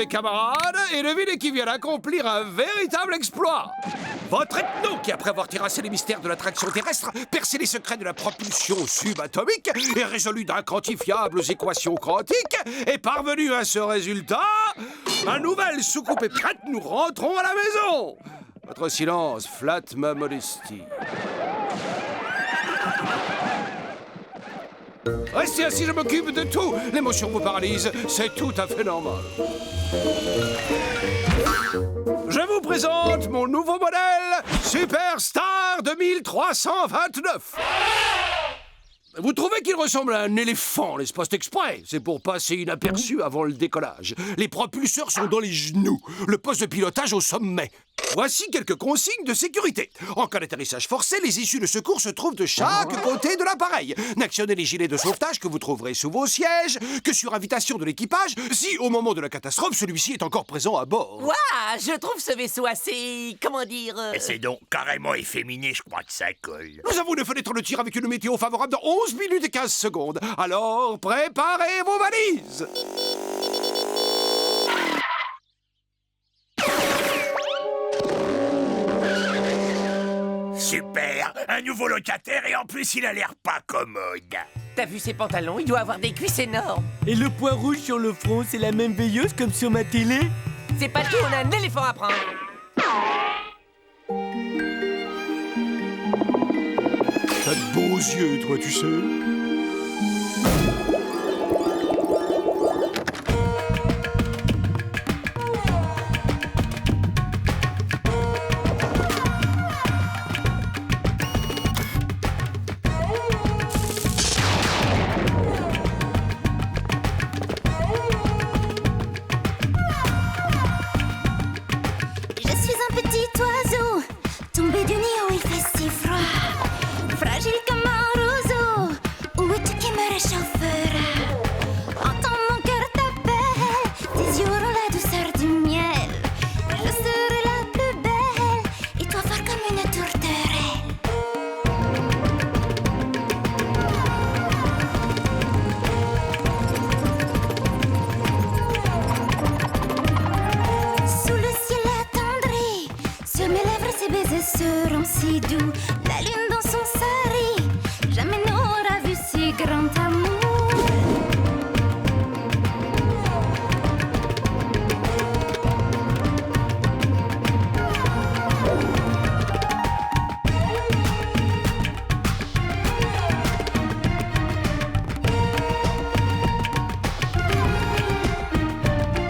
mes camarades et devinez qui vient d'accomplir un véritable exploit. Votre ethno qui, après avoir terrassé les mystères de l'attraction terrestre, percé les secrets de la propulsion subatomique et résolu d'inquantifiables équations quantiques, est parvenu à ce résultat. Ma nouvelle soucoupe est prête, nous rentrons à la maison. Votre silence flatte ma modestie. Restez assis, je m'occupe de tout. L'émotion vous paralyse, c'est tout à fait normal. Je vous présente mon nouveau modèle, Superstar 2329. Vous trouvez qu'il ressemble à un éléphant, n'est-ce pas? C'est exprès. C'est pour passer inaperçu avant le décollage. Les propulseurs sont dans les genoux, le poste de pilotage au sommet. Voici quelques consignes de sécurité. En cas d'atterrissage forcé, les issues de secours se trouvent de chaque côté de l'appareil. N'actionnez les gilets de sauvetage que vous trouverez sous vos sièges que sur invitation de l'équipage, si au moment de la catastrophe, celui-ci est encore présent à bord. Waouh, je trouve ce vaisseau assez... comment dire... Et c'est donc carrément efféminé, je crois que ça colle. Nous avons une fenêtre de tir avec une météo favorable de 11 minutes et 15 secondes. Alors, préparez vos valises. Super, un nouveau locataire et en plus il a l'air pas commode. T'as vu ses pantalons? Il doit avoir des cuisses énormes. Et le point rouge sur le front, c'est la même veilleuse comme sur ma télé? C'est pas tout, on a un éléphant à prendre. T'as de beaux yeux, toi, tu sais. Je suis un petit oiseau, tombé du nid où il fait si froid. Fragile comme un roseau, où es-tu qui me réchauffera? Entends mon cœur t'appelle, tes yeux auront la douceur du miel. Je serai la plus belle, et toi fort comme une tourterelle. Sous le ciel attendri, sur mes lèvres ces baisers seront si doux. La lune dans son sari, jamais n'aura vu si grand amour.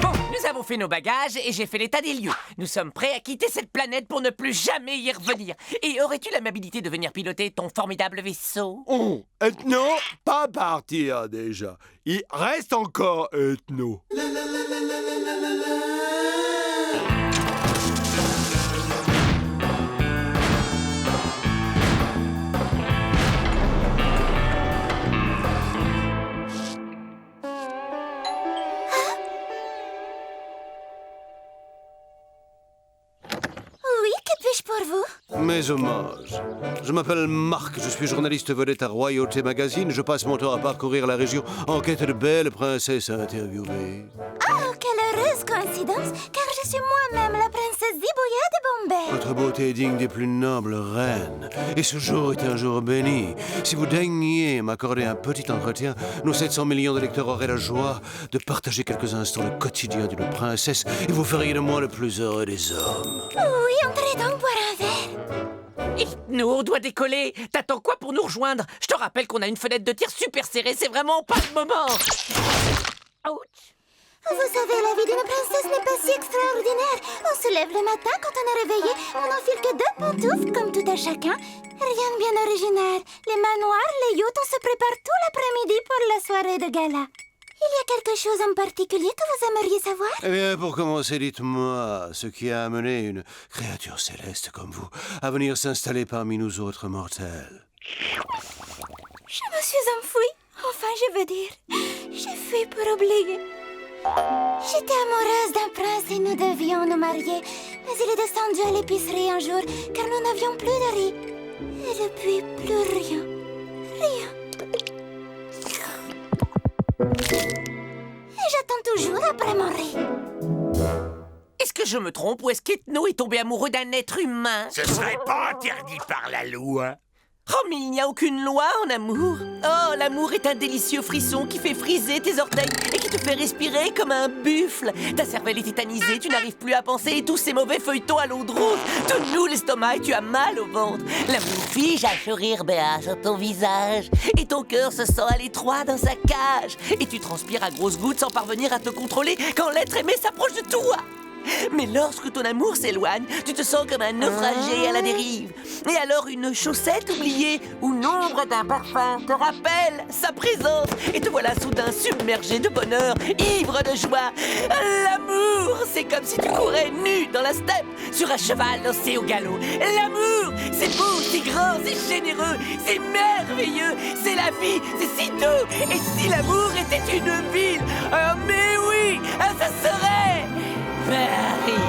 Bon, nous avons fait nos bagages et j'ai fait l'état des lieux. Nous sommes prêts à quitter cette planète pour ne plus jamais y revenir. Et aurais-tu l'amabilité de venir piloter ton formidable vaisseau? Oh, ethno, pas partir déjà. Il reste encore ethno. Oui, que puis-je pour vous? Mes hommages. Je m'appelle Marc, je suis journaliste vedette à Royauté Magazine. Je passe mon temps à parcourir la région en quête de belles princesses à interviewer. Oh, quelle heureuse coïncidence, car je suis moi-même la princesse Zibouya de Bombay. Votre beauté est digne des plus nobles reines. Et ce jour est un jour béni. Si vous daigniez m'accorder un petit entretien, nos 700 millions de lecteurs auraient la joie de partager quelques instants le quotidien d'une princesse et vous feriez de moi le plus heureux des hommes. Oui, entrez donc boire un verre. Et nous, on doit décoller. T'attends quoi pour nous rejoindre? Je te rappelle qu'on a une fenêtre de tir super serrée. C'est vraiment pas le moment. Ouch. Vous savez, la vie d'une princesse n'est pas si extraordinaire. On se lève le matin, quand on est réveillé, on n'enfile que 2 pantoufles, comme tout à chacun. Rien de bien original. Les manoirs, les yachts, on se prépare tout l'après-midi pour la soirée de gala. Il y a quelque chose en particulier que vous aimeriez savoir? Eh bien, pour commencer, dites-moi ce qui a amené une créature céleste comme vous à venir s'installer parmi nous autres mortels. Je me suis enfouie. Enfin, je veux dire, j'ai fui pour oublier. J'étais amoureuse d'un prince et nous devions nous marier. Mais il est descendu à l'épicerie un jour, car nous n'avions plus de riz. Et depuis, plus rien. Rien. Et j'attends toujours après mon riz. Est-ce que je me trompe ou est-ce qu'Ethno est tombé amoureux d'un être humain? Ce serait pas interdit par la loi. Oh, mais il n'y a aucune loi en amour. Oh, l'amour est un délicieux frisson qui fait friser tes orteils et qui te fait respirer comme un buffle. Ta cervelle est tétanisée, tu n'arrives plus à penser et tous ces mauvais feuilletons à l'eau de rose te nouent l'estomac et tu as mal au ventre. L'amour fige un sourire béat sur ton visage et ton cœur se sent à l'étroit dans sa cage. Et tu transpires à grosses gouttes sans parvenir à te contrôler quand l'être aimé s'approche de toi. Mais lorsque ton amour s'éloigne, tu te sens comme un naufragé à la dérive. Et alors une chaussette oubliée ou l'ombre d'un parfum te rappelle sa présence. Et te voilà soudain submergé de bonheur, ivre de joie. L'amour, c'est comme si tu courais nu dans la steppe sur un cheval lancé au galop. L'amour, c'est beau, c'est grand, c'est généreux, c'est merveilleux, c'est la vie, c'est si doux. Et si l'amour était une ville, mais oui, ça serait... Paris.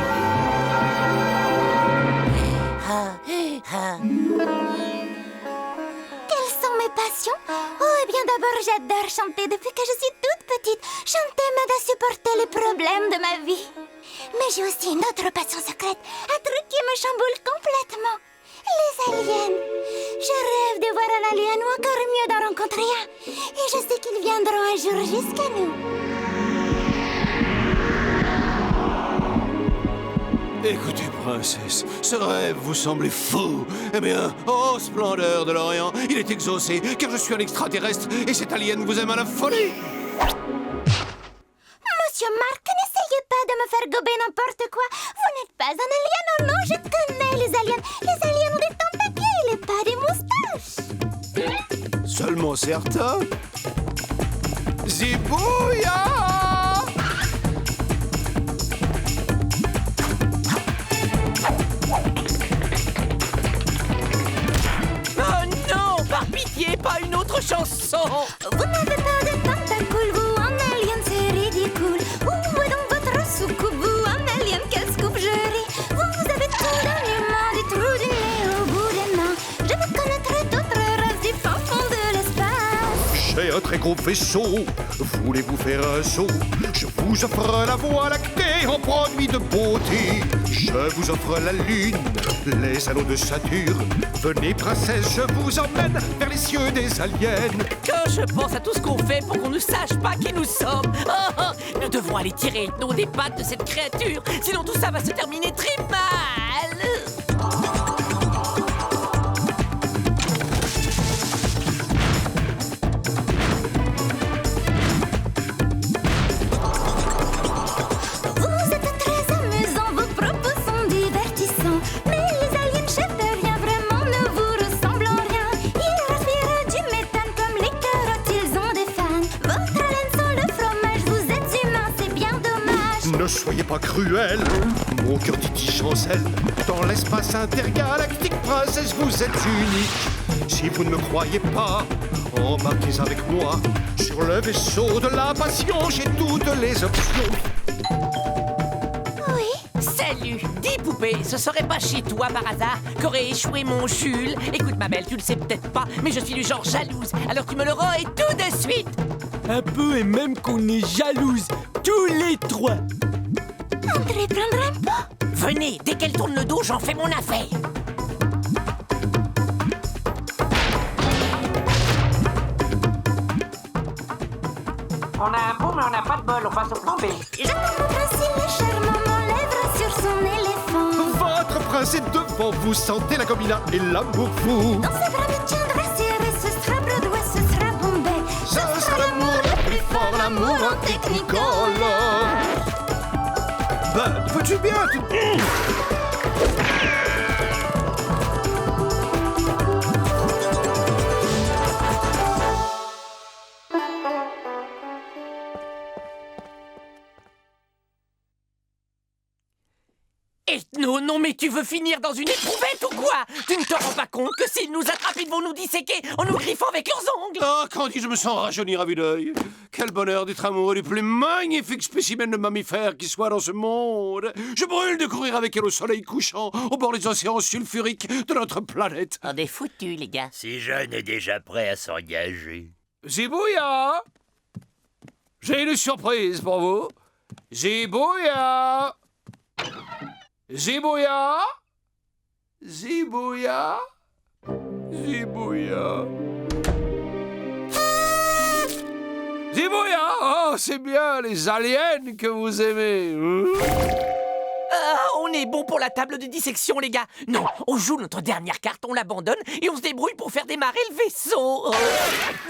Quelles sont mes passions? Oh, eh bien d'abord, j'adore chanter depuis que je suis toute petite. Chanter m'aide à supporter les problèmes de ma vie. Mais j'ai aussi une autre passion secrète, un truc qui me chamboule complètement. Les aliens. Je rêve de voir un alien ou encore mieux d'en rencontrer un. Et je sais qu'ils viendront un jour jusqu'à nous. Écoutez, princesse, ce rêve vous semblait fou. Eh bien, oh splendeur de l'Orient, il est exaucé, car je suis un extraterrestre et cet alien vous aime à la folie. Monsieur Mark, n'essayez pas de me faire gober n'importe quoi. Vous n'êtes pas un alien, oh non, je connais les aliens. Les aliens ont des tentacules et pas des moustaches. Seulement certains. Zibouya! Pas une autre chanson. Vous n'avez pas de tentacules, vous, un alien, c'est ridicule. Où est donc votre soucoupe, vous, un alien, quel scoop, je ris. Vous avez tout dans les mains, des trous du nez au bout des mains. Je vous connaîtrai d'autres races du fin fond de l'espace. J'ai un très gros vaisseau, voulez-vous faire un saut? Je vous offre la voie lactée en produit de beauté. Je vous offre la lune, les anneaux de Saturne. Venez princesse, je vous emmène vers les cieux des aliens. Quand je pense à tout ce qu'on fait pour qu'on ne sache pas qui nous sommes, nous devons aller tirer Ethno des pattes de cette créature, sinon tout ça va se terminer très mal. Vous êtes très amusant, vos propos sont divertissants. Mais les aliens chefs-rien vraiment ne vous ressemblent en rien. Ils respirent du méthane comme les carottes, ils ont des fans. Votre haleine sent le fromage, vous êtes humain, c'est bien dommage. Ne soyez pas cruel, mon cœur titille chancelle. Dans l'espace intergalactique, princesse, vous êtes unique. Si vous ne me croyez pas, embarquez avec moi. Sur le vaisseau de la passion, j'ai toutes les options. Oui, Salut, dis poupée, ce serait pas chez toi par hasard qu'aurait échoué mon Jules? Écoute ma belle, tu le sais peut-être pas, mais je suis du genre jalouse, alors tu me le rends et tout de suite. Un peu et même qu'on est jalouse, tous les trois. André prendra un pot. Venez, dès qu'elle tourne le dos, j'en fais mon affaire. On a un pot, mais on n'a pas de bol, on passe au plan B. J'attends mon prince, il est charmant, mon lèvre sur son éléphant. Votre prince est devant vous, sentez la gomina et l'amour fou. Dans ses bras me tiendra serré, ce sera Broadway, ce sera Bombay. Ce sera l'amour le plus fort, l'amour en technicolor. Ben, veux-tu bien Ethno, non mais tu veux finir dans une éprouvette ou quoi? Tu ne te rends pas compte que s'ils nous attrapent, ils vont nous disséquer en nous griffant avec leurs ongles? Ah, Candy, je me sens rajeunir à vue d'œil. Quel bonheur d'être amoureux du plus magnifique spécimen de mammifère qui soit dans ce monde. Je brûle de courir avec elle au soleil couchant, au bord des océans sulfuriques de notre planète. On est foutus, les gars. Si jeune est déjà prêt à s'engager. Zibouya, j'ai une surprise pour vous. Zibouya! Zibouya! Zibouya! Zibouya! Zibouya! Oh, c'est bien les aliens que vous aimez. Ah, on est bon pour la table de dissection, les gars. Non, on joue notre dernière carte, on l'abandonne et on se débrouille pour faire démarrer le vaisseau. Oh.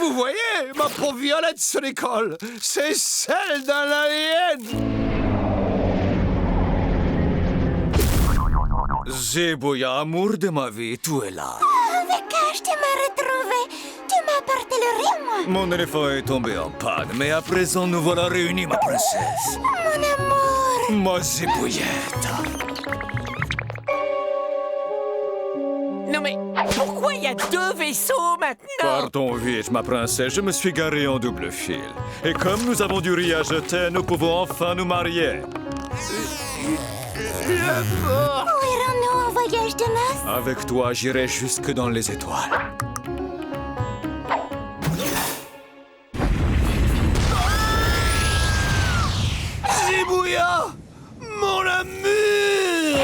Vous voyez, ma pauvre Violette se décolle. C'est celle d'un alien. Zibouya, amour de ma vie, tu es là. Avec Ash, tu m'as retrouvé. Tu m'as apporté le riz, moi. Mon éléphant est tombé en panne, mais à présent nous voilà réunis, ma princesse. Mon amour. Ma Zibouillette. Non mais, pourquoi il y a 2 vaisseaux maintenant? Partons vite, ma princesse, je me suis garé en double fil. Et comme nous avons du riz à jeter, nous pouvons enfin nous marier. Où irons-nous en voyage de noces? Avec toi, j'irai jusque dans les étoiles. Zibouya! Mon amour!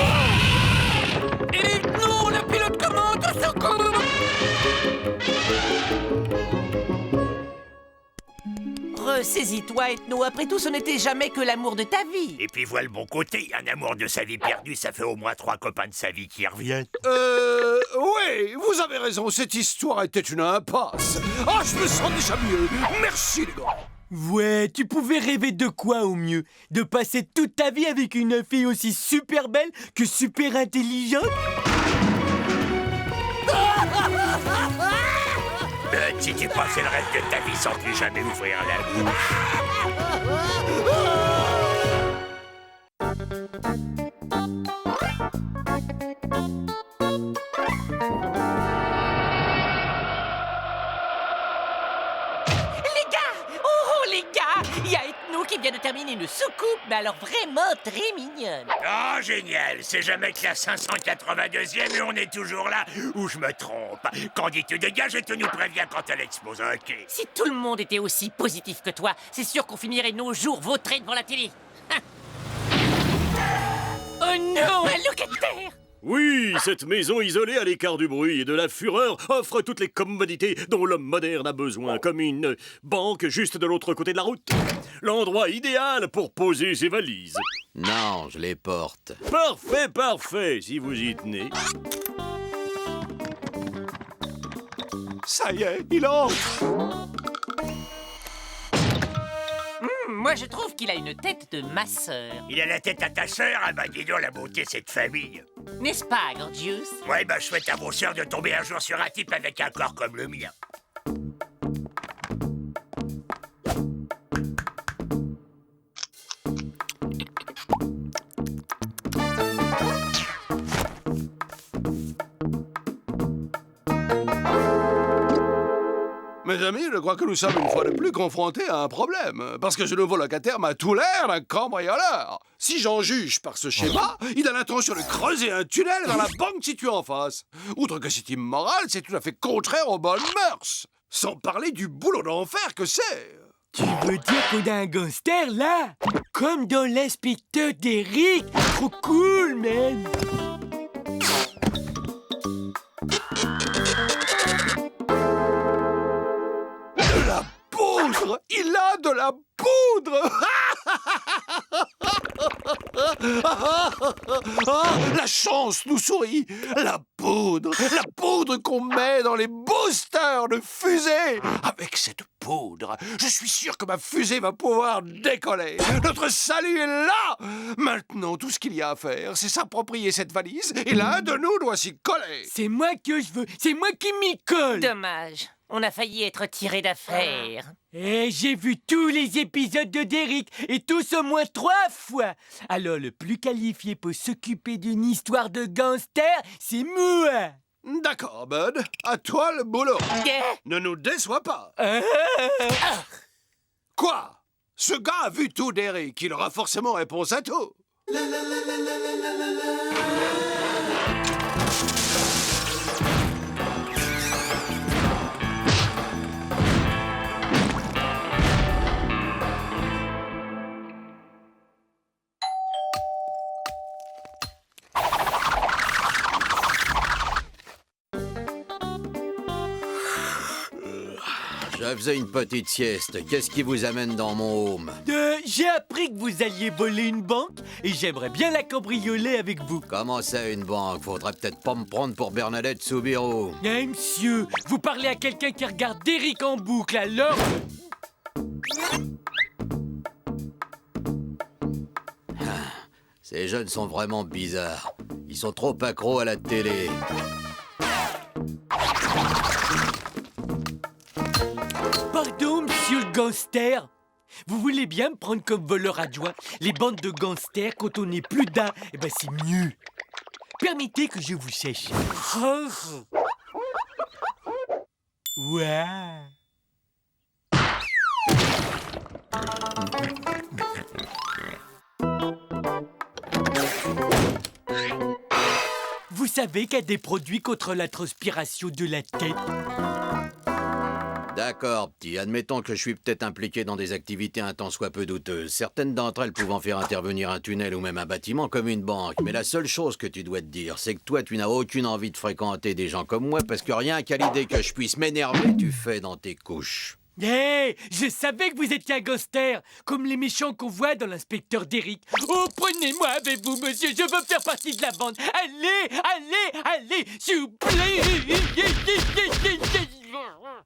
Et non, le pilote commande, au secours! Ressaisis-toi, Ethno. Après tout, ce n'était jamais que l'amour de ta vie. Et puis vois le bon côté, un amour de sa vie perdue, ça fait au moins 3 copains de sa vie qui reviennent. Oui, vous avez raison, cette histoire était une impasse. Ah, je me sens déjà mieux. Merci, les gars. Ouais, tu pouvais rêver de quoi au mieux? De passer toute ta vie avec une fille aussi super belle que super intelligente? Si tu passais le reste de ta vie sans plus jamais ouvrir la bouche. Les gars, il y a Ethno qui vient de terminer une soucoupe, mais alors vraiment très mignonne. Oh, génial! C'est jamais que la 582e et on est toujours là, ou je me trompe. Quand dis-tu dégage et tu nous préviens quand elle explose, ok? Si tout le monde était aussi positif que toi, c'est sûr qu'on finirait nos jours vautrés devant la télé. Hein. Oh non, un locataire! Oui, cette maison isolée à l'écart du bruit et de la fureur offre toutes les commodités dont l'homme moderne a besoin, comme une banque juste de l'autre côté de la route. L'endroit idéal pour poser ses valises. Non, je les porte. Parfait, parfait, si vous y tenez. Ça y est, il entre. Moi, je trouve qu'il a une tête de ma sœur. Il a la tête à ta sœur, ah bah dis donc la beauté c'est de famille. N'est-ce pas, Gorgeous? Ouais, bah je souhaite à vos sœurs de tomber un jour sur un type avec un corps comme le mien. Mes amis, je crois que nous sommes une fois de plus confrontés à un problème. Parce que ce nouveau locataire m'a tout l'air d'un cambrioleur. Si j'en juge par ce schéma, il a l'intention de creuser un tunnel dans la banque située en face. Outre que c'est immoral, c'est tout à fait contraire aux bonnes mœurs. Sans parler du boulot d'enfer que c'est. Tu veux dire qu'on a un gangster là? Comme dans l'inspecteur d'Eric? Trop cool, man! De la poudre! Il a de la poudre! Ah, la chance nous sourit! La poudre qu'on met dans les boosters de fusée! Avec cette poudre, je suis sûr que ma fusée va pouvoir décoller! Notre salut est là! Maintenant, tout ce qu'il y a à faire, c'est s'approprier cette valise et l'un de nous doit s'y coller! C'est moi que je veux, c'est moi qui m'y colle! Dommage. On a failli être tiré d'affaire. Eh, j'ai vu tous les épisodes de Derrick, et tous au moins 3 fois. Alors, le plus qualifié pour s'occuper d'une histoire de gangster, c'est moi. D'accord, Bud. À toi le boulot. Yeah. Ne nous déçois pas. Quoi? Ce gars a vu tout d'Eric. Il aura forcément réponse à tout. Je faisais une petite sieste. Qu'est-ce qui vous amène dans mon home? J'ai appris que vous alliez voler une banque et j'aimerais bien la cambrioler avec vous. Comment ça, une banque? Faudrait peut-être pas me prendre pour Bernadette Soubirous. Eh, monsieur, vous parlez à quelqu'un qui regarde Derrick en boucle, alors... Ces jeunes sont vraiment bizarres. Ils sont trop accros à la télé. Pardon, monsieur le gangster. Vous voulez bien me prendre comme voleur adjoint? Les bandes de gangsters, quand on est plus d'un, eh ben c'est mieux. Permettez que je vous sèche. Ouais. Vous savez qu'il y a des produits contre la transpiration de la tête? D'accord, petit. Admettons que je suis peut-être impliqué dans des activités un tant soit peu douteuses. Certaines d'entre elles pouvant faire intervenir un tunnel ou même un bâtiment comme une banque. Mais la seule chose que tu dois te dire, c'est que toi, tu n'as aucune envie de fréquenter des gens comme moi parce que rien qu'à l'idée que je puisse m'énerver, tu fais dans tes couches. Hé, je savais que vous étiez un gangster, comme les méchants qu'on voit dans l'inspecteur Derrick. Oh, prenez-moi avec vous, monsieur, je veux faire partie de la bande. Allez, allez, allez, s'il vous plaît.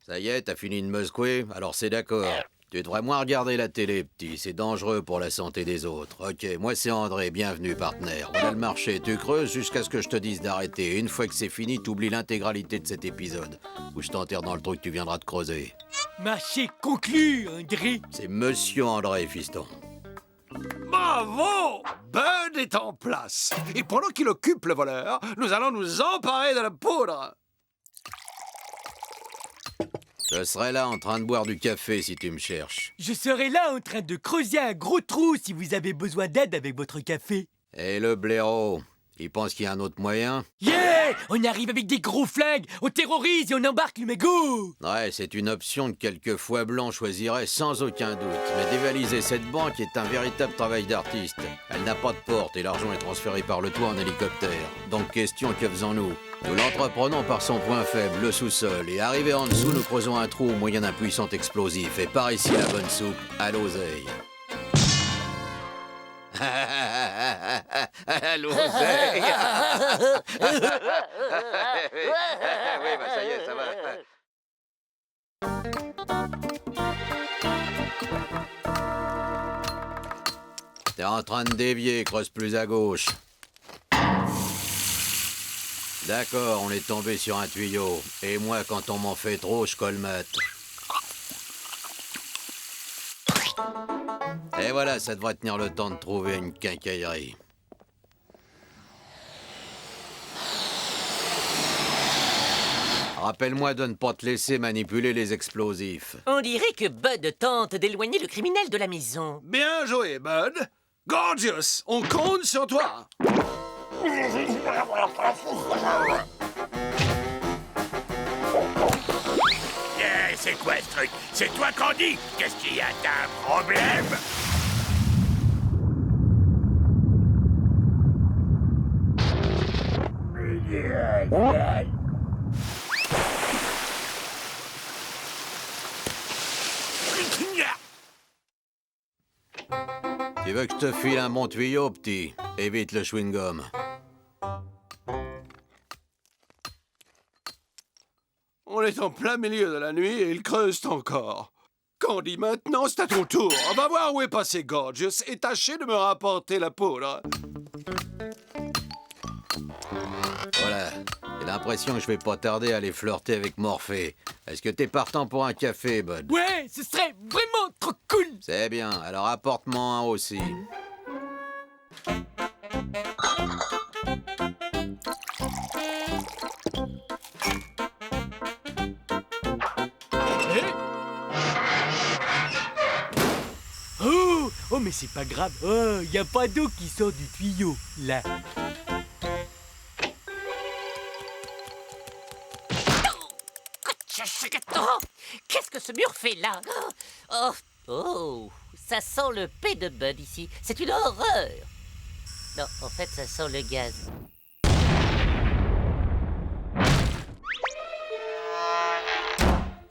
Ça y est, t'as fini de me secouer? Alors c'est d'accord. Tu devrais moins regarder la télé, petit. C'est dangereux pour la santé des autres. Ok, moi c'est André, bienvenue, partenaire. On a le marché, tu creuses jusqu'à ce que je te dise d'arrêter. Une fois que c'est fini, t'oublies l'intégralité de cet épisode. Ou je t'enterre dans le trou que tu viendras de creuser. Marché conclu, André. C'est Monsieur André, fiston. Bravo! Bud est en place. Et pendant qu'il occupe le voleur, nous allons nous emparer de la poudre. Je serai là en train de boire du café si tu me cherches. Je serai là en train de creuser un gros trou si vous avez besoin d'aide avec votre café. Et le blaireau, il pense qu'il y a un autre moyen? Yeah! On arrive avec des gros flingues, on terrorise et on embarque le mégot! Ouais, c'est une option que quelques foies blancs choisiraient sans aucun doute. Mais dévaliser cette banque est un véritable travail d'artiste. Elle n'a pas de porte et l'argent est transféré par le toit en hélicoptère. Donc question, que faisons-nous? Nous l'entreprenons par son point faible, le sous-sol, et arrivé en dessous, nous creusons un trou au moyen d'un puissant explosif. Et par ici, la bonne soupe, à l'oseille. À l'oseille. Oui, bah ça y est, ça va. T'es en train de dévier, creuse plus à gauche. D'accord, on est tombé sur un tuyau. Et moi, quand on m'en fait trop, je colmate. Et voilà, ça devrait tenir le temps de trouver une quincaillerie. Rappelle-moi de ne pas te laisser manipuler les explosifs. On dirait que Bud tente d'éloigner le criminel de la maison. Bien joué, Bud. Gorgeous, on compte sur toi. C'est quoi ce truc? C'est toi, Candy? Qu'est-ce qu'il y a? T'as un problème? Tu veux que je te file un bon tuyau, petit? Évite le chewing-gum. On est en plein milieu de la nuit et ils creusent encore. Candy, maintenant, c'est à ton tour. On va voir où est passé Gorgeous et tâchez de me rapporter la poudre. Voilà. J'ai l'impression que je vais pas tarder à aller flirter avec Morphée. Est-ce que t'es partant pour un café, Bud? Ouais, ce serait vraiment trop cool! C'est bien. Alors apporte-moi un aussi. Oh, mais c'est pas grave. Oh, y a pas d'eau qui sort du tuyau, là. Oh, qu'est-ce que ce mur fait là? Oh, ça sent le P de Bud ici. C'est une horreur. Non, en fait, ça sent le gaz.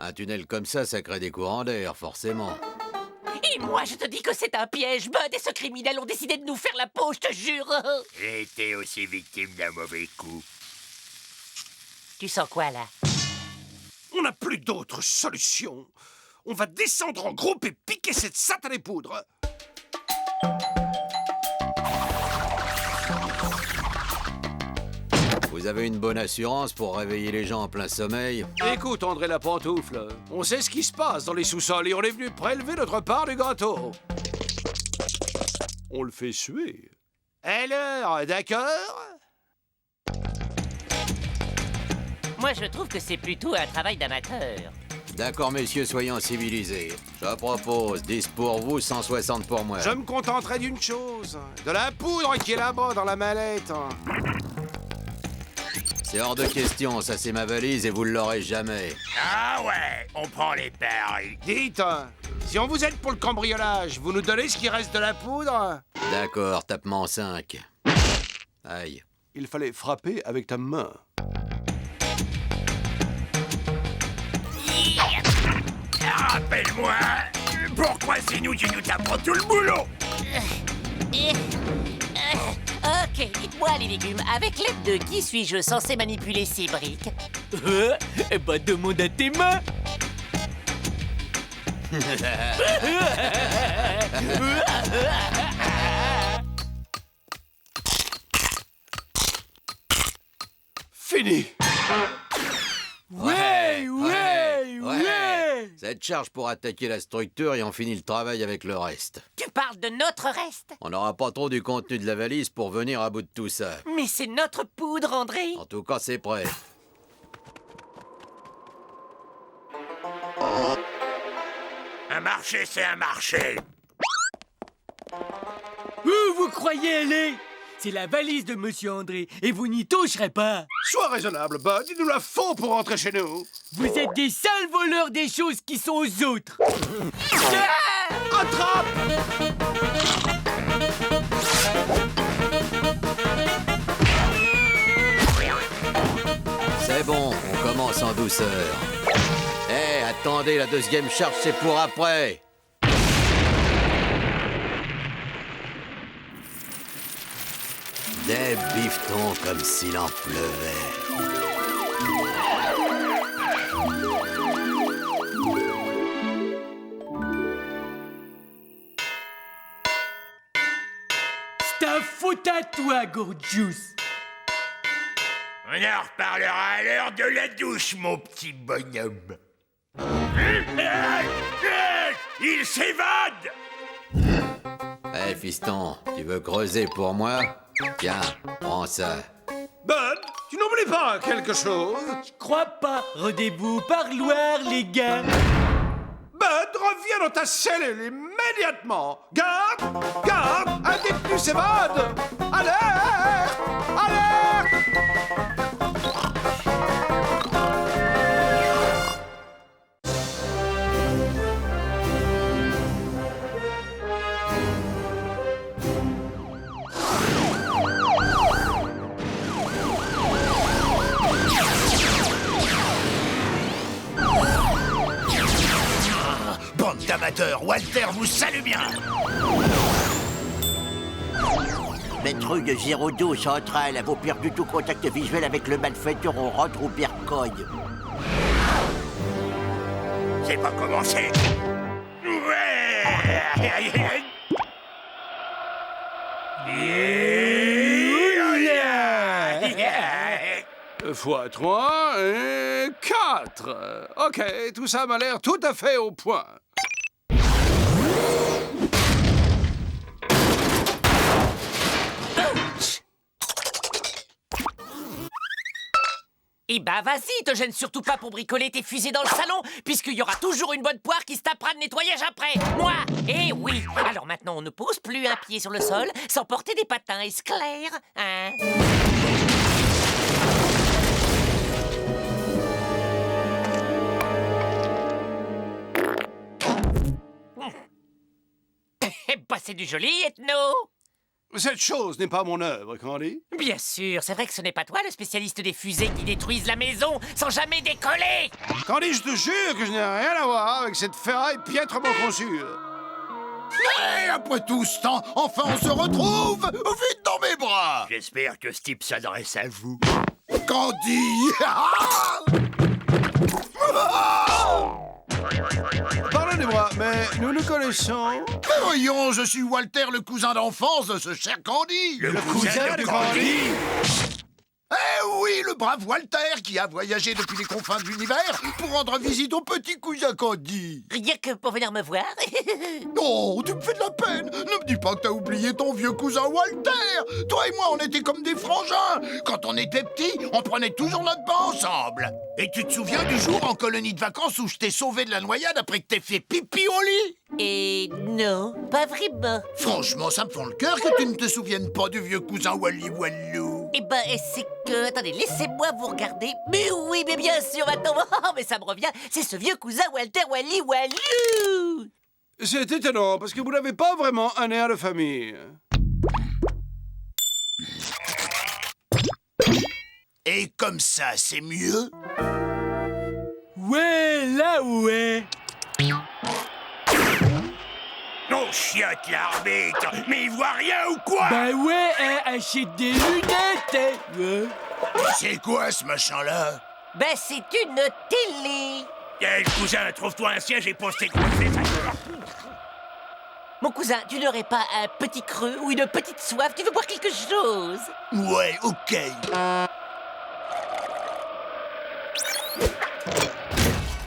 Un tunnel comme ça crée des courants d'air, forcément. Et moi, je te dis que c'est un piège. Bud et ce criminel ont décidé de nous faire la peau, je te jure. J'ai été aussi victime d'un mauvais coup. Tu sens quoi, là? On n'a plus d'autre solution. On va descendre en groupe et piquer cette satanée poudre. Vous avez une bonne assurance pour réveiller les gens en plein sommeil? Écoute, André la pantoufle, on sait ce qui se passe dans les sous-sols et on est venu prélever notre part du gâteau. On le fait suer. Alors, d'accord? Moi, je trouve que c'est plutôt un travail d'amateur. D'accord, messieurs, soyons civilisés. Je propose 10 pour vous, 160 pour moi. Je me contenterai d'une chose. De la poudre qui est là-bas dans la mallette. C'est hors de question, ça c'est ma valise et vous ne l'aurez jamais. Ah ouais, on prend les paris. Dites, si on vous aide pour le cambriolage, vous nous donnez ce qui reste de la poudre? D'accord, tapement 5. Aïe. Il fallait frapper avec ta main. Rappelle-moi, pourquoi c'est nous qui nous tapons tout le boulot? Ok, dites-moi, les légumes, avec l'aide de qui suis-je censé manipuler ces briques? Eh ben, demande à tes mains. Fini. Ouais. Cette charge pour attaquer la structure et on finit le travail avec le reste. Tu parles de notre reste? On n'aura pas trop du contenu de la valise pour venir à bout de tout ça. Mais c'est notre poudre, André. En tout cas, c'est prêt. Un marché, c'est un marché. Où vous croyez aller? C'est la valise de Monsieur André et vous n'y toucherez pas. Sois raisonnable, Bud. Il nous la faut pour rentrer chez nous. Vous êtes des sales voleurs des choses qui sont aux autres. Attrape! C'est bon, on commence en douceur. Eh, attendez, la deuxième charge, c'est pour après. Des bifetons comme s'il en pleuvait. C'est ta faute à toi, Gorgeous. On en reparlera à l'heure de la douche, mon petit bonhomme. Il s'évade! Eh, fiston, tu veux creuser pour moi? Tiens, prends ça. Bud, tu n'oublies pas quelque chose? Crois pas. Rendez-vous au parloir, les gars. Bud, reviens dans ta cellule immédiatement. Garde! Garde! Un détenu s'évade! Alerte! Alerte! Bande d'amateurs, Walter vous salue bien. Patrouille de 02 centrale, avez perdu tout contact visuel avec le malfaiteur, on rentre au bercogne. C'est pas commencé. Ouais. Fois 3 et 4. Ok, tout ça m'a l'air tout à fait au point. Eh ben vas-y, te gêne surtout pas pour bricoler tes fusées dans le salon, puisqu'il y aura toujours une bonne poire qui se tapera de nettoyage après. Moi! Eh oui! Alors maintenant, on ne pose plus un pied sur le sol sans porter des patins, est-ce clair? Hein? Eh ben c'est du joli, Ethno! Cette chose n'est pas mon œuvre, Candy. Bien sûr, c'est vrai que ce n'est pas toi le spécialiste des fusées qui détruisent la maison sans jamais décoller. Candy, je te jure que je n'ai rien à voir avec cette ferraille piètrement conçue. Et après tout ce temps, enfin on se retrouve. Vite dans mes bras. J'espère que ce type s'adresse à vous. Candy. Pardonnez-moi, mais nous nous connaissons. Mais voyons, je suis Walter, le cousin d'enfance de ce cher Candy. Le cousin de Candy. Eh oui, le brave Walter qui a voyagé depuis les confins de l'univers pour rendre visite au petit cousin Candy. Rien que pour venir me voir. Oh, tu me fais de la peine. Ne me dis pas que t'as oublié ton vieux cousin Walter. Toi et moi, on était comme des frangins. Quand on était petits, on prenait toujours notre bain ensemble. Et tu te souviens du jour en colonie de vacances où je t'ai sauvé de la noyade après que t'aies fait pipi au lit? Et non, pas vraiment. Franchement, ça me fend le cœur que tu ne te souviennes pas du vieux cousin Wally Wallou. Eh ben, c'est que... Attendez, laissez-moi vous regarder. Mais oui, mais bien sûr, attends, oh, mais ça me revient. C'est ce vieux cousin Walter Wally Wallou. C'est étonnant, parce que vous n'avez pas vraiment un air de famille. Et comme ça, c'est mieux? Ouais, là, ouais. Non, chiotte l'arbitre. Mais il voit rien ou quoi? Bah ouais, achète des lunettes. Ouais. C'est quoi ce machin-là? Ben, c'est une télé. Le cousin, trouve-toi un siège et pose tes grosses fesses. Mon cousin, tu n'aurais pas un petit creux ou une petite soif? Tu veux boire quelque chose? Ouais, ok.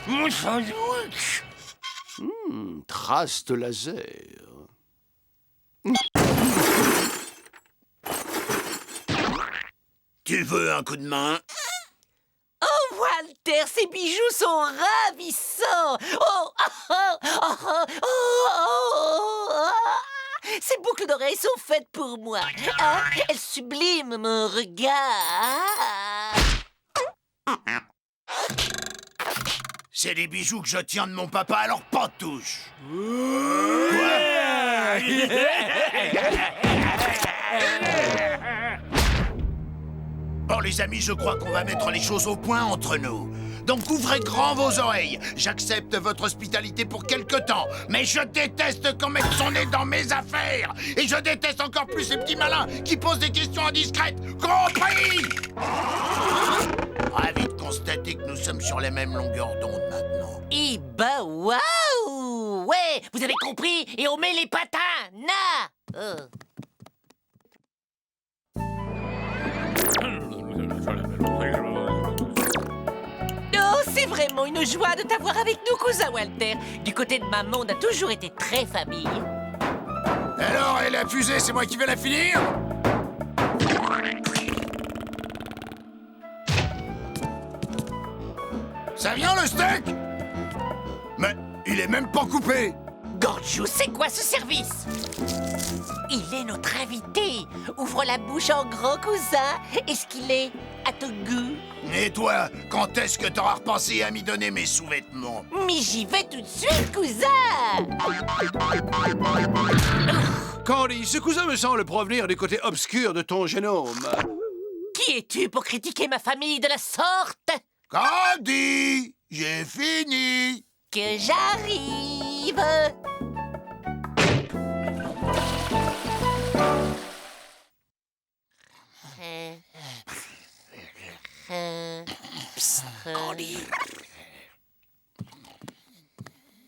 Mon sandwich. Trace de laser. Tu veux un coup de main? Oh, Walter, ces bijoux sont ravissants. Oh, oh, oh, oh, oh, oh, oh. Ces boucles d'oreilles sont faites pour moi. Hein? Elles subliment mon regard. C'est des bijoux que je tiens de mon papa, alors pas de touche. Bon les amis, je crois qu'on va mettre les choses au point entre nous. Donc ouvrez grand vos oreilles. J'accepte votre hospitalité pour quelque temps, mais je déteste qu'on mette son nez dans mes affaires. Et je déteste encore plus ces petits malins qui posent des questions indiscrètes. Compris? Ravi de constater que nous sommes sur les mêmes longueurs d'onde maintenant. Eh ben, waouh! Ouais, vous avez compris? Et on met les patins! Na! Oh, c'est vraiment une joie de t'avoir avec nous, cousin Walter. Du côté de maman, on a toujours été très famille. Alors, et la fusée, c'est moi qui vais la finir? Ça vient le steak? Mais il est même pas coupé. Gorgio, c'est quoi ce service? Il est notre invité. Ouvre la bouche en grand, cousin. Est-ce qu'il est à ton goût? Et toi, quand est-ce que t'auras repensé à m'y donner mes sous-vêtements? Mais j'y vais tout de suite, cousin. Candy, ce cousin me semble provenir du côté obscur de ton génome. Qui es-tu pour critiquer ma famille de la sorte? Candy, j'ai fini. Que j'arrive. Candy.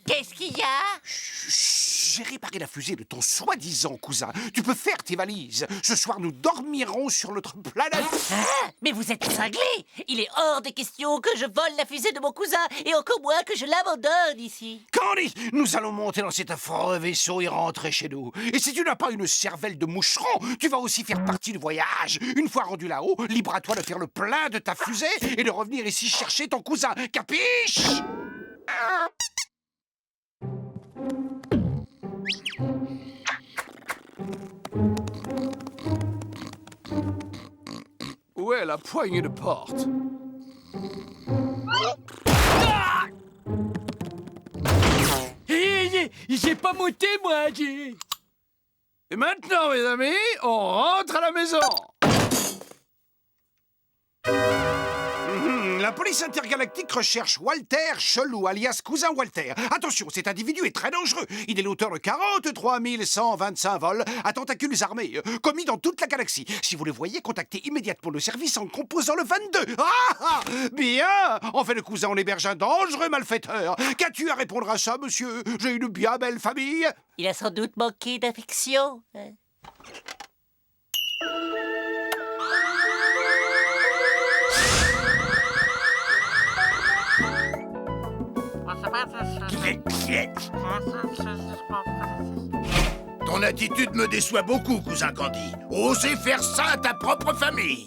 Qu'est-ce qu'il y a? J'ai réparé la fusée de ton soi-disant cousin. Tu peux faire tes valises. Ce soir, nous dormirons sur notre planète. Ah, mais vous êtes cinglé! Il est hors de question que je vole la fusée de mon cousin, et encore moins que je l'abandonne ici. Candy, nous allons monter dans cet affreux vaisseau et rentrer chez nous. Et si tu n'as pas une cervelle de moucheron, tu vas aussi faire partie du voyage. Une fois rendu là-haut, libre à toi de faire le plein de ta fusée et de revenir ici chercher ton cousin. Capiche? Où est la poignée de porte? Hé, j'ai pas monté, moi, j'ai... Et maintenant, mes amis, on rentre à la maison. La police intergalactique recherche Walter Chelou, alias Cousin Walter. Attention, cet individu est très dangereux. Il est l'auteur de 43 125 vols à tentacules armés, commis dans toute la galaxie. Si vous le voyez, contactez immédiatement le service en composant le 22. Ah, bien. En fait, le cousin, on héberge un dangereux malfaiteur. Qu'as-tu à répondre à ça, monsieur? J'ai une bien belle famille. Il a sans doute manqué d'affection. Hein. Ton attitude me déçoit beaucoup, cousin Candy. Oser faire ça à ta propre famille.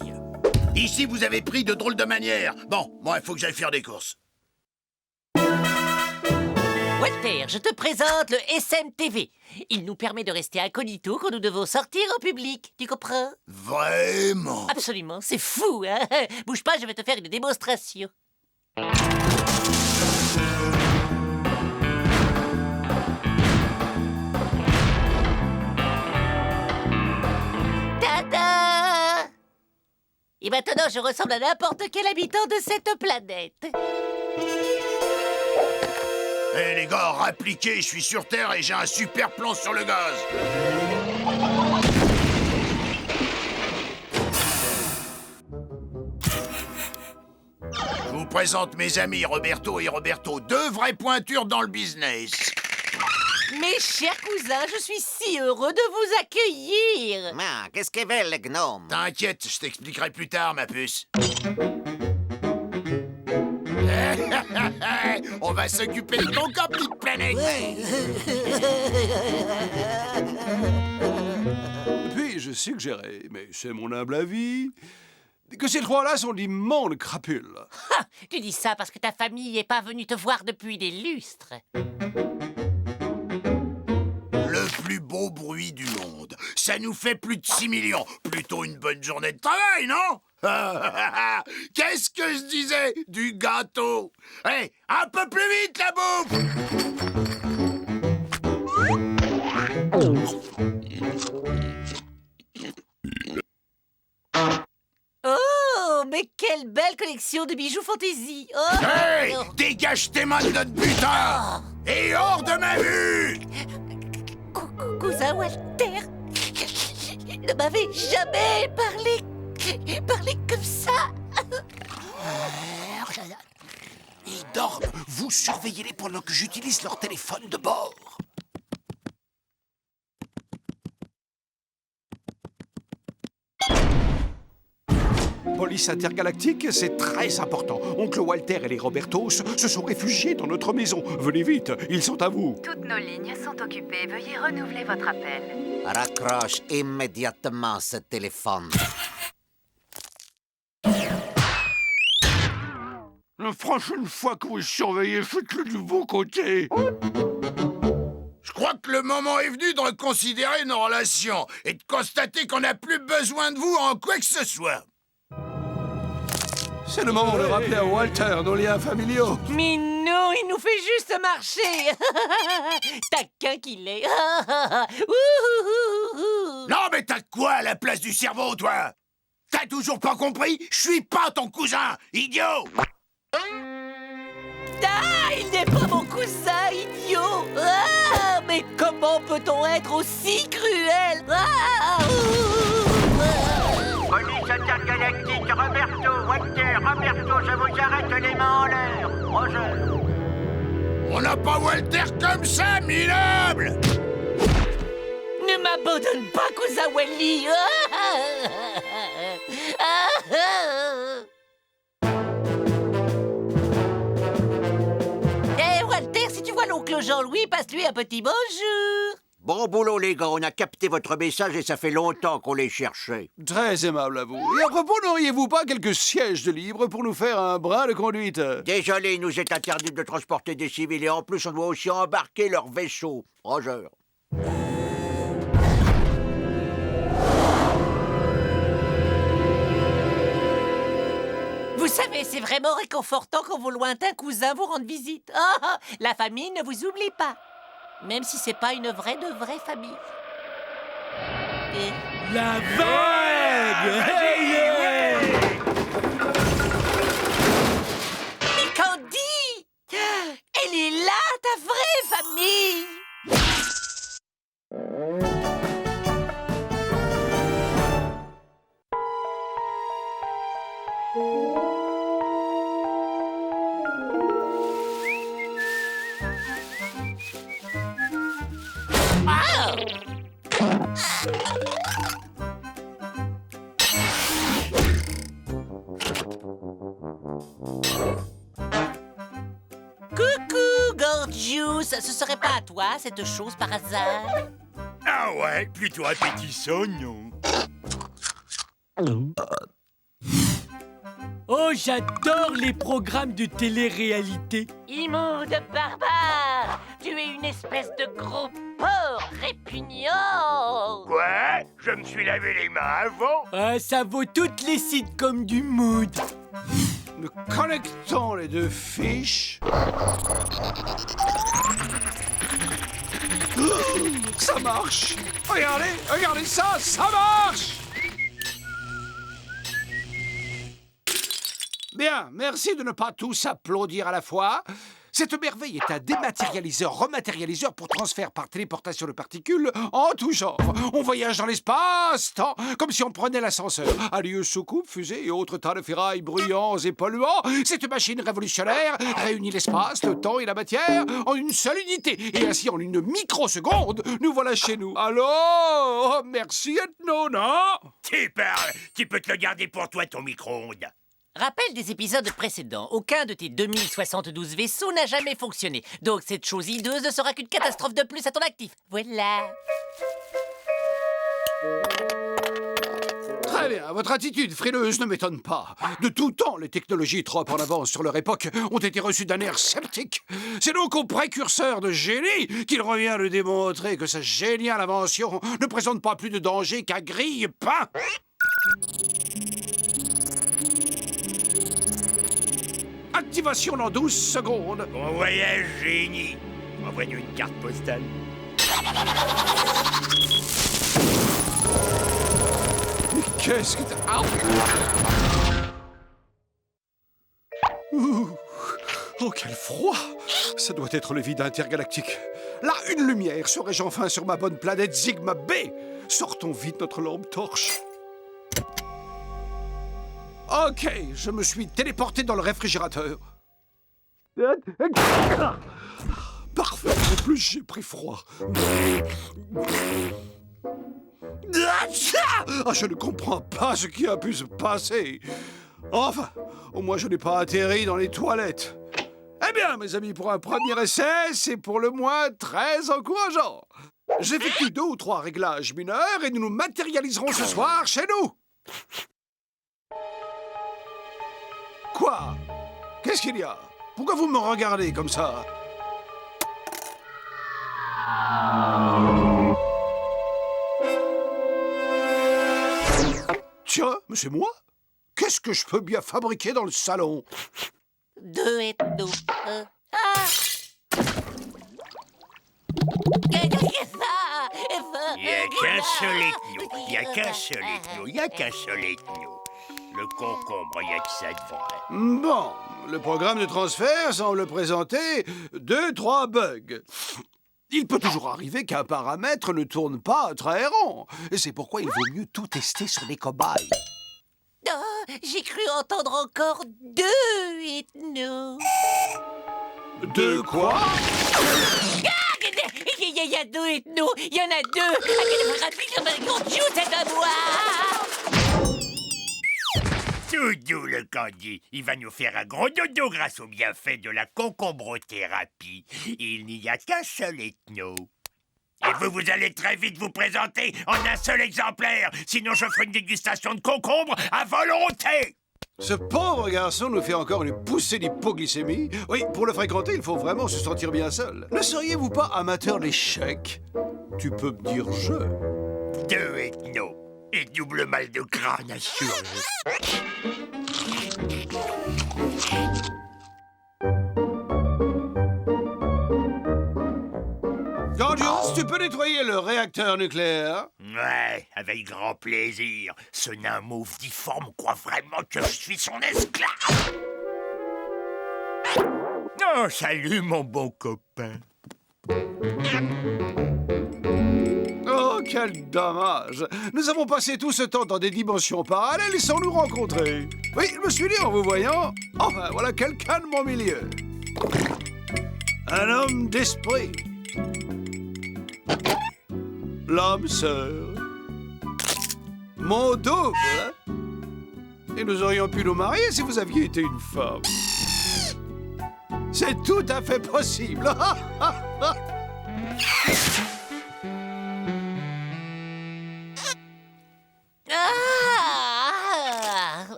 Ici, vous avez pris de drôles de manières. Bon, moi, il faut que j'aille faire des courses. Walter, je te présente le SMTV. Il nous permet de rester incognito quand nous devons sortir en public. Tu comprends? Vraiment? Absolument, c'est fou, hein? Bouge pas, je vais te faire une démonstration. Tada! Et maintenant, je ressemble à n'importe quel habitant de cette planète. Eh les gars, rappliquez, je suis sur Terre et j'ai un super plan sur le gaz. Je vous présente mes amis Roberto et Roberto, deux vraies pointures dans le business. Mes chers cousins, je suis si heureux de vous accueillir. Ah, qu'est-ce qu'ils veulent, les gnomes? T'inquiète, je t'expliquerai plus tard, ma puce. On va s'occuper de ton corps, petite planète. Puis-je suggérer, mais c'est mon humble avis, que ces trois-là sont d'immondes crapules. Ha, tu dis ça parce que ta famille n'est pas venue te voir depuis des lustres. Le plus beau bruit du monde. Ça nous fait plus de 6 millions. Plutôt une bonne journée de travail, non? Qu'est-ce que je disais? Du gâteau. Hé, un peu plus vite, la bouffe! Oh, mais quelle belle collection de bijoux fantaisie. Oh. Hé, dégage tes mains de notre butin! Et hors de ma vue! Cousin Walter ne m'avait jamais parlé comme ça. Ils dorment. Vous surveillez-les pendant que j'utilise leur téléphone de bord. Police intergalactique, c'est très important. Oncle Walter et les Robertos se sont réfugiés dans notre maison. Venez vite, ils sont à vous. Toutes nos lignes sont occupées. Veuillez renouveler votre appel. Raccroche immédiatement ce téléphone. La prochaine fois que vous surveillez, faites-le du bon côté. Je crois que le moment est venu de reconsidérer nos relations et de constater qu'on n'a plus besoin de vous en quoi que ce soit. C'est le moment de rappeler à Walter nos liens familiaux. Mais non, il nous fait juste marcher. Taquin qu'il est. Non, mais t'as quoi à la place du cerveau, toi? T'as toujours pas compris? Je suis pas ton cousin, idiot! Ah, il n'est pas mon cousin, idiot. Ah, mais comment peut-on être aussi cruel? Police intergalactique, Roberto, Walter, Roberto, je vous arrête les mains en l'air. Roger. On n'a pas Walter comme ça, minable! Ne m'abandonne pas, cousin Wally. Walter, si tu vois l'oncle Jean-Louis, passe-lui un petit bonjour. Bon boulot, les gars, on a capté votre message et ça fait longtemps qu'on les cherchait. Très aimable à vous. Et à propos, n'auriez-vous pas quelques sièges de libre pour nous faire un brin de conduite? Désolé, il nous est interdit de transporter des civils et en plus, on doit aussi embarquer leur vaisseau. Roger. Vous savez, c'est vraiment réconfortant quand vos lointains cousins vous rendent visite. Oh, la famille ne vous oublie pas. Même si c'est pas une vraie de vraie famille. La vague! Hey, yeah! Mais Candy! Elle est là, ta vraie famille! Coucou, Gorgeous! Ce serait pas à toi, cette chose, par hasard? Ah ouais, plutôt appétissant, non? Oh, j'adore les programmes de télé-réalité. Immonde barbare! Tu es une espèce de gros porc répugnant! Quoi? Je me suis lavé les mains avant? Ah, ça vaut toutes les sitcoms du mood. Nous connectons les deux fiches. Ça marche! Regardez ça, ça marche! Bien, merci de ne pas tous applaudir à la fois. Cette merveille est un dématérialiseur-rematérialiseur pour transfert par téléportation de particules en tout genre. On voyage dans l'espace-temps, comme si on prenait l'ascenseur. Alieux, soucoupes, fusées et autres tas de ferrailles bruyants et polluants, cette machine révolutionnaire réunit l'espace, le temps et la matière en une seule unité. Et ainsi, en une microseconde, nous voilà chez nous. Alors, merci Ethno, non? Tu parles! Tu peux te le garder pour toi, ton micro-ondes. Rappel des épisodes précédents. Aucun de tes 2072 vaisseaux n'a jamais fonctionné. Donc cette chose hideuse ne sera qu'une catastrophe de plus à ton actif. Voilà. Très bien, votre attitude frileuse ne m'étonne pas. De tout temps, les technologies trop en avance sur leur époque ont été reçues d'un air sceptique. C'est donc au précurseur de génie qu'il revient de démontrer que sa géniale invention ne présente pas plus de danger qu'un grille-pain. Activation dans 12 secondes. Bon voyage, génie. Envoie-nous une carte postale. Mais qu'est-ce que t'as... Oh, quel froid! Ça doit être le vide intergalactique. Là, une lumière. Serais-je enfin sur ma bonne planète Sigma B? Sortons vite notre lampe torche. Ok, je me suis téléporté dans le réfrigérateur. Parfait, en plus j'ai pris froid. Ah, je ne comprends pas ce qui a pu se passer. Enfin, au moins je n'ai pas atterri dans les toilettes. Eh bien, mes amis, pour un premier essai, c'est pour le moins très encourageant. J'effectue 2 ou 3 réglages mineurs et nous nous matérialiserons ce soir chez nous. Quoi? Qu'est-ce qu'il y a? Pourquoi vous me regardez comme ça? Tiens, mais c'est moi? Qu'est-ce que je peux bien fabriquer dans le salon? 2 et 2. Il n'y a qu'un seul ethno. Il n'y a qu'un seul ethno. Il n'y a qu'un seul ethno. Le concombre, il n'y a que ça de vrai. Bon, le programme de transfert semble présenter 2-3 bugs. Il peut toujours arriver qu'un paramètre ne tourne pas à très rond. Et c'est pourquoi il vaut mieux tout tester sur les cobayes. Oh, j'ai cru entendre encore 2 ethnos. De quoi? Il y a 2 ethnos. Il y en a 2. C'est à moi. Tout doux, le Candy. Il va nous faire un gros dodo grâce au bienfait de la concombrothérapie. Il n'y a qu'un seul ethno. Et vous allez très vite vous présenter en un seul exemplaire. Sinon, je ferai une dégustation de concombre à volonté. Ce pauvre garçon nous fait encore une poussée d'hypoglycémie. Oui, pour le fréquenter, il faut vraiment se sentir bien seul. Ne seriez-vous pas amateur d'échecs? Tu peux me dire je. 2 ethnos. Et double mal de crâne assuré. Gorgeous, tu peux nettoyer le réacteur nucléaire? Ouais, avec grand plaisir. Ce nain mauve difforme croit vraiment que je suis son esclave. Oh, salut mon bon copain. Oh, quel dommage! Nous avons passé tout ce temps dans des dimensions parallèles sans nous rencontrer. Oui, je me suis dit en vous voyant, enfin, voilà quelqu'un de mon milieu. Un homme d'esprit. L'âme sœur. Mon double. Et nous aurions pu nous marier si vous aviez été une femme. C'est tout à fait possible.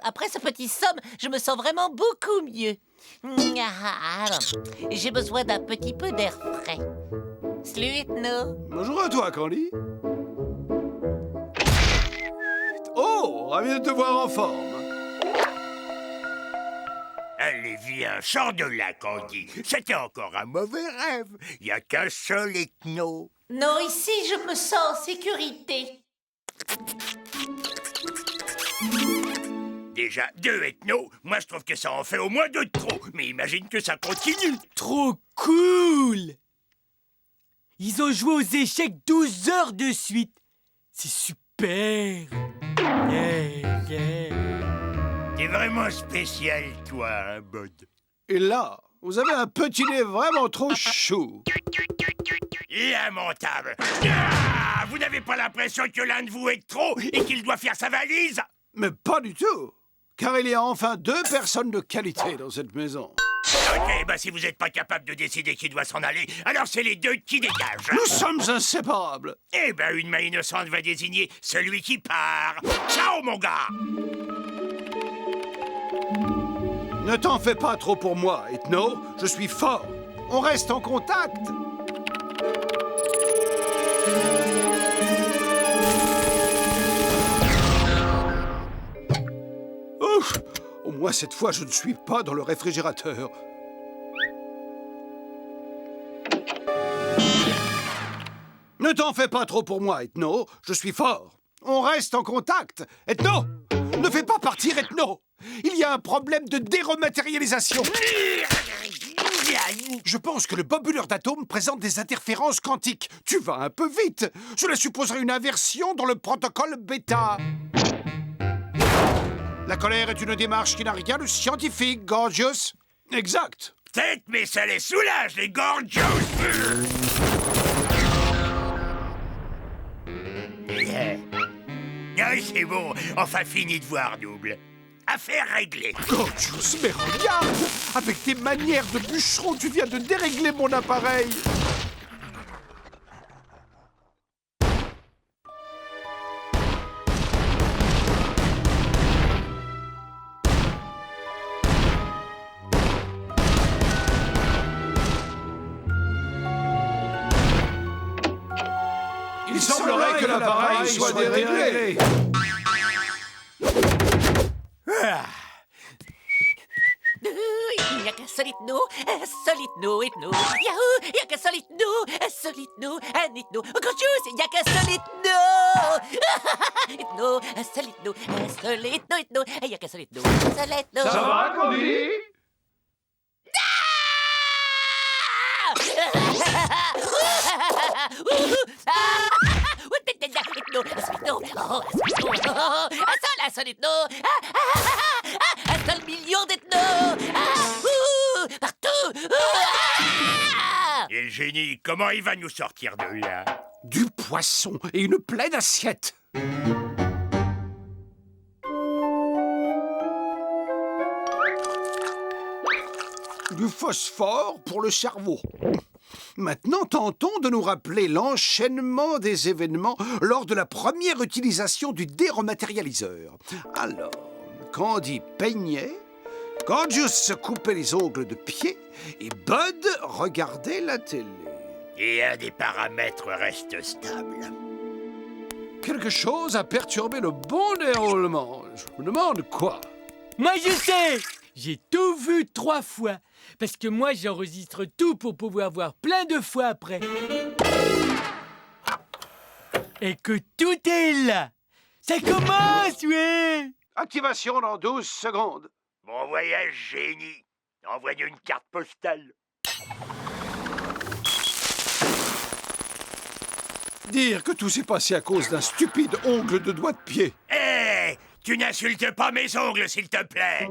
Après ce petit somme, je me sens vraiment beaucoup mieux. J'ai besoin d'un petit peu d'air frais. Slutno. Bonjour à toi, Candy. Oh, ravi de te voir en forme. Allez, viens, sors de là, Candy. C'était encore un mauvais rêve. Il n'y a qu'un seul ethno. Non, ici, je me sens en sécurité. Déjà, 2 ethnos. Moi, je trouve que ça en fait au moins 2 de trop. Mais imagine que ça continue. Trop cool! Ils ont joué aux échecs 12 heures de suite. C'est super! Yeah, yeah. T'es vraiment spécial, toi, hein, Bud? Et là, vous avez un petit nez vraiment trop chou. Lamentable. Ah, vous n'avez pas l'impression que l'un de vous est trop et qu'il doit faire sa valise? Mais pas du tout. Car il y a enfin 2 personnes de qualité dans cette maison. Ok, bah si vous n'êtes pas capable de décider qui doit s'en aller, alors c'est les 2 qui dégagent. Nous sommes inséparables. Eh ben, une main innocente va désigner celui qui part. Ciao, mon gars! Ne t'en fais pas trop pour moi, Ethno. Je suis fort. On reste en contact. Ouf! Au moins cette fois, je ne suis pas dans le réfrigérateur. Ne t'en fais pas trop pour moi, Ethno. Je suis fort. On reste en contact. Ethno! Ne fais pas partir, Ethno! Il y a un problème de dérematérialisation. Je pense que le bobuleur d'atomes présente des interférences quantiques. Tu vas un peu vite. Cela supposerait une inversion dans le protocole bêta. La colère est une démarche qui n'a rien de scientifique, Gorgios. Exact. Peut-être, mais ça les soulage, les Gorgios. Ah, c'est bon, enfin fini de voir double. Affaire réglée. Gorgios, mais regarde! Avec tes manières de bûcheron, tu viens de dérégler mon appareil. Il semblerait que l'appareil soit déréglé. Il n'y a qu'un seul ethno, ethno. Yahoo! Il n'y a qu'un seul ethno, un ethno. Gorgios, il n'y a qu'un seul ethno! Ethno, un seul ethno, ethno. Il n'y a qu'un seul ethno, Ça va, Candy? Un seul ethno, un seul million d'ethnos, partout. Et le génie, comment il va nous sortir de là? Du poisson et une pleine assiette. Du phosphore pour le cerveau. Maintenant, tentons de nous rappeler l'enchaînement des événements lors de la première utilisation du dérematérialiseur. Alors, Candy peignait, Gorgios se coupait les ongles de pied et Bud regardait la télé. Et un des paramètres reste stable. Quelque chose a perturbé le bon déroulement. Je me demande quoi. Moi, je sais! J'ai tout vu 3 fois. Parce que moi, j'enregistre tout pour pouvoir voir plein de fois après. et que tout est là. Ça commence, ouais. Activation dans 12 secondes. Bon voyage, génie. Envoyez une carte postale. Dire que tout s'est passé à cause d'un stupide ongle de doigt de pied. Hé, tu n'insultes pas mes ongles, s'il te plaît.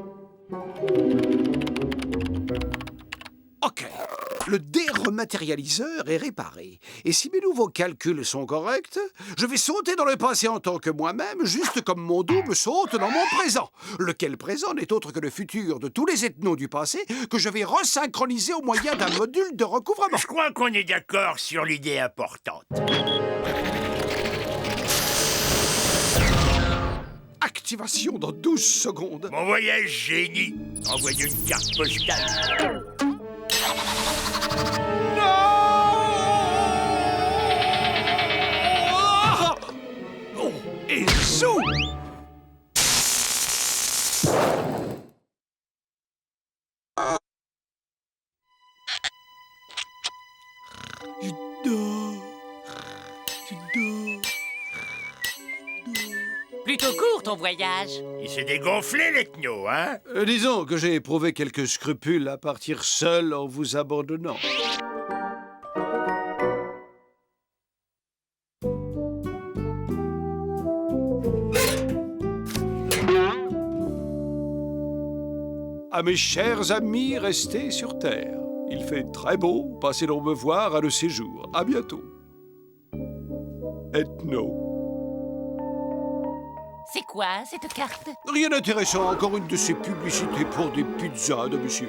Ok. Le dérematerialiseur est réparé. Et si mes nouveaux calculs sont corrects, je vais sauter dans le passé en tant que moi-même, juste comme mon double saute dans mon présent. Lequel présent n'est autre que le futur de tous les ethnos du passé que je vais resynchroniser au moyen d'un module de recouvrement. Je crois qu'on est d'accord sur l'idée importante. Activation dans 12 secondes. Mon voyage, génie. Envoyez une carte postale. Oh, et zou! Je dors. Plutôt court, ton voyage. Il s'est dégonflé, l'ethno, hein? Disons que j'ai éprouvé quelques scrupules à partir seul en vous abandonnant. À mes chers amis restés sur Terre, il fait très beau, passez donc me voir à le séjour. À bientôt. Ethno. C'est quoi, cette carte? Rien d'intéressant, encore une de ces publicités pour des pizzas, domicile.